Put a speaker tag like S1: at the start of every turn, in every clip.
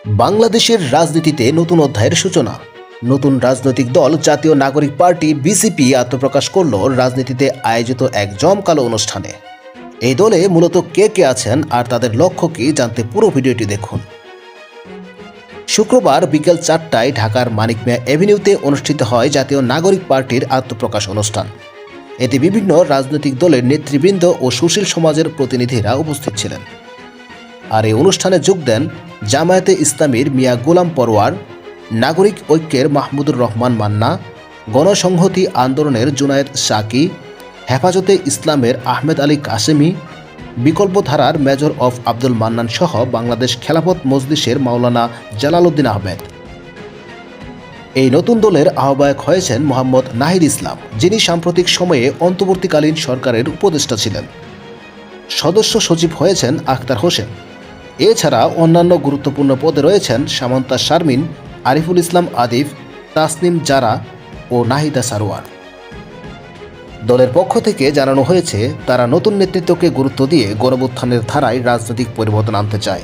S1: বাংলাদেশের রাজনীতিতে নতুন অধ্যায়ের সূচনা। নতুন রাজনৈতিক দল জাতীয় নাগরিক পার্টি বিসিপি আত্মপ্রকাশ করল রাজনীতিতে আয়োজিত এক জমকালো অনুষ্ঠানে। এই দলে মূলত কে কে আছেন আর তাদের লক্ষ্য কি জানতে পুরো ভিডিওটি দেখুন। শুক্রবার বিকেল 4টায় ঢাকার মানিক মিয়া এভিনিউতে অনুষ্ঠিত হয় জাতীয় নাগরিক পার্টির আত্মপ্রকাশ অনুষ্ঠান। এতে বিভিন্ন রাজনৈতিক দলের নেতৃবৃন্দ ও সুশীল সমাজের প্রতিনিধিরা উপস্থিত ছিলেন। আর এই অনুষ্ঠানে যোগ দেন জামায়াতে ইসলামীর মিয়া গোলাম পরোয়ার, নাগরিক ঐক্যের মাহমুদুর রহমান মান্না, গণসংহতি আন্দোলনের জুনায়েদ সাকি, হেফাজতে ইসলামের আহমেদ আলী কাসেমি, বিকল্পধারার মেজর অফ আব্দুল মান্নান সহ বাংলাদেশ খেলাফত মজলিসের মাওলানা জালালউদ্দিন আহমেদ। এই নতুন দলের আহ্বায়ক হয়েছেন মোহাম্মদ নাহিদ ইসলাম, যিনি সাম্প্রতিক সময়ে অন্তর্বর্তীকালীন সরকারের উপদেষ্টা ছিলেন। সদস্য সচিব হয়েছেন আখতার হোসেন। এছাড়া অন্যান্য গুরুত্বপূর্ণ পদে রয়েছেন সামান্তা শারমিন, আরিফুল ইসলাম আদিফ, তাসনিম জারা ও নাহিদা সারোয়ার। দলের পক্ষ থেকে জানানো হয়েছে, তারা নতুন নেতৃত্বকে গুরুত্ব দিয়ে গণঅভ্যুত্থানের ধারায় রাজনৈতিক পরিবর্তন আনতে চায়।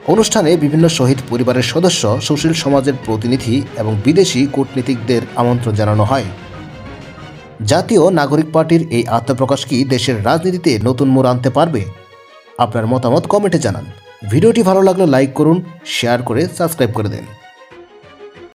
S1: অনুষ্ঠানে বিভিন্ন শহীদ পরিবারের সদস্য, সুশীল সমাজের প্রতিনিধি এবং বিদেশি কূটনীতিকদের আমন্ত্রণ জানানো হয়। জাতীয় নাগরিক পার্টির এই আত্মপ্রকাশ কি দেশের রাজনীতিতে নতুন মোড় আনতে পারবে? আপনার মতামত কমেন্টে জানান। ভিডিওটি ভালো লাগলে লাইক করুন, শেয়ার করে সাবস্ক্রাইব করে দিন।